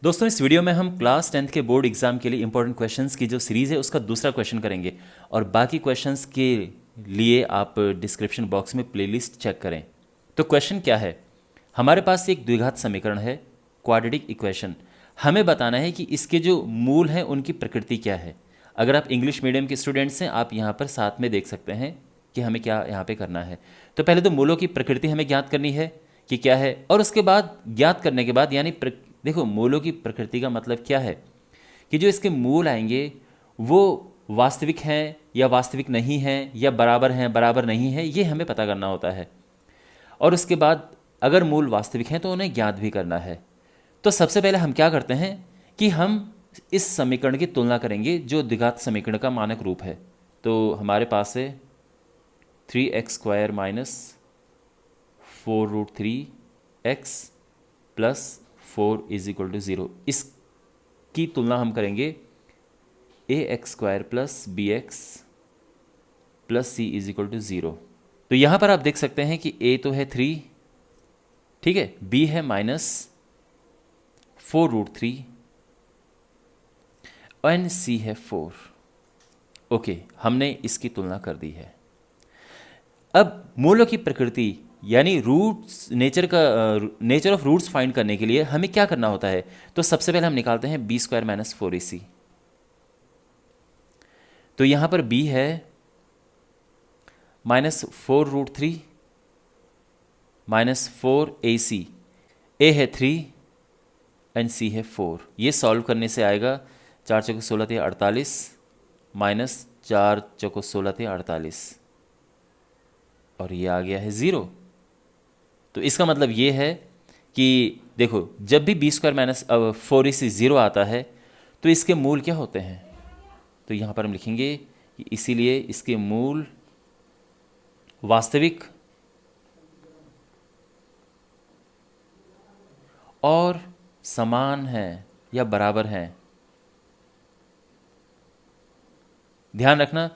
दोस्तों इस वीडियो में हम क्लास 10th के बोर्ड एग्जाम के लिए इंपॉर्टेंट क्वेश्चंस की जो सीरीज़ है उसका दूसरा क्वेश्चन करेंगे और बाकी क्वेश्चंस के लिए आप डिस्क्रिप्शन बॉक्स में प्लेलिस्ट चेक करें। तो क्वेश्चन क्या है, हमारे पास एक द्विघात समीकरण है, क्वाड्रेटिक इक्वेशन। हमें बताना है कि इसके जो मूल हैं उनकी प्रकृति क्या है। अगर आप इंग्लिश मीडियम के स्टूडेंट्स हैं आप यहाँ पर साथ में देख सकते हैं कि हमें क्या यहाँ पे करना है। तो पहले तो मूलों की प्रकृति हमें ज्ञात करनी है कि क्या है, और उसके बाद ज्ञात करने के बाद यानी देखो मूलों की प्रकृति का मतलब क्या है कि जो इसके मूल आएंगे वो वास्तविक हैं या वास्तविक नहीं हैं या बराबर हैं बराबर नहीं है, ये हमें पता करना होता है। और उसके बाद अगर मूल वास्तविक हैं तो उन्हें ज्ञात भी करना है। तो सबसे पहले हम क्या करते हैं कि हम इस समीकरण की तुलना करेंगे जो द्विघात समीकरण का मानक रूप है। तो हमारे पास है 3x² minus 4√3x plus 4 is equal to 0। इसकी तुलना हम करेंगे ax² plus bx plus c is equal to 0। तो यहाँ पर आप देख सकते हैं कि a तो है 3, ठीक है, b है माइनस 4√3 और c है 4। ओके, हमने इसकी तुलना कर दी है। अब मूलों की प्रकृति यानी roots nature of roots find करने के लिए हमें क्या करना होता है। तो सबसे पहले हम निकालते हैं b² माइनस 4ac। तो यहाँ पर b है माइनस 4√3 माइनस 4ac, a है 3 एंड c है 4। ये सॉल्व करने से आएगा 4 चौको 16 = 48 माइनस 4 चौको 16 = 48 और ये आ गया है 0। तो इसका मतलब ये है कि देखो जब भी b² माइनस 4ac 0 आता है तो इसके मूल क्या होते हैं। तो यहाँ पर हम लिखेंगे कि इसीलिए इसके मूल वास्तविक और समान हैं या बराबर हैं। ध्यान रखना,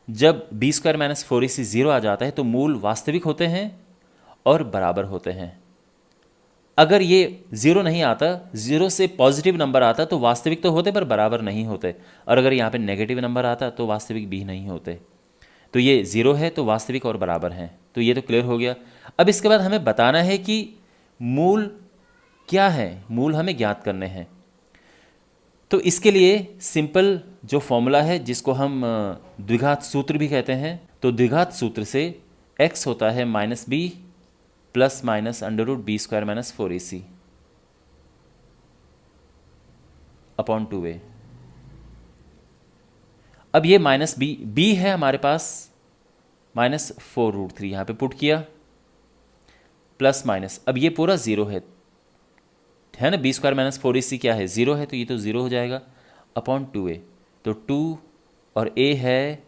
जब b² माइनस 4ac 0 आ जाता है तो मूल वास्तविक होते हैं और बराबर होते हैं। अगर ये 0 नहीं आता, 0 से पॉजिटिव नंबर आता तो वास्तविक तो होते पर बराबर नहीं होते, और अगर यहाँ पे नेगेटिव नंबर आता तो वास्तविक भी नहीं होते। तो ये 0 है तो वास्तविक और बराबर हैं। तो ये तो क्लियर हो गया। अब इसके बाद हमें बताना है कि मूल क्या है, मूल हमें ज्ञात करने हैं। तो इसके लिए सिंपल जो फॉर्मूला है जिसको हम द्विघात सूत्र भी कहते हैं, तो द्विघात सूत्र से x होता है minus b plus minus √b² minus 4ac upon 2a। अब ये माइनस b है हमारे पास माइनस 4√3 यहाँ पे पुट किया, प्लस माइनस, अब ये पूरा 0 है ना, b² माइनस 4ac क्या है 0 है, तो ये तो 0 हो जाएगा अपॉन 2a। तो 2 और a है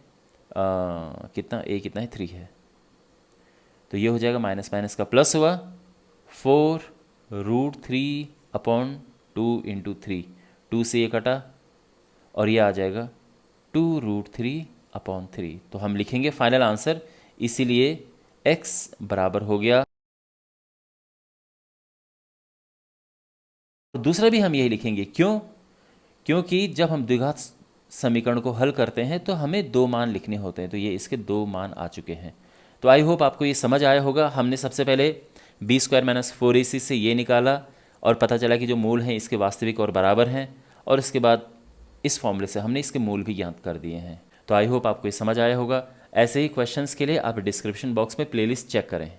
कितना, a कितना है 3 है, तो ये हो जाएगा माइनस माइनस का प्लस हुआ 4√3 अपॉन 2 इंटू 3, 2 से ये कटा और ये आ जाएगा 2√3 अपॉन 3। तो हम लिखेंगे फाइनल आंसर, इसीलिए x बराबर हो गया। दूसरा भी हम यही लिखेंगे, क्योंकि जब हम द्विघात समीकरण को हल करते हैं तो हमें 2 मान लिखने होते हैं। तो ये इसके 2 मान आ चुके हैं। तो आई होप आपको ये समझ आया होगा। हमने सबसे पहले b² माइनस 4ac से ये निकाला और पता चला कि जो मूल हैं इसके वास्तविक और बराबर हैं, और इसके बाद इस फॉर्मूले से हमने इसके मूल भी ज्ञात कर दिए हैं। तो आई होप आपको ये समझ आया होगा। ऐसे ही क्वेश्चंस के लिए आप डिस्क्रिप्शन बॉक्स में प्लेलिस्ट चेक करें।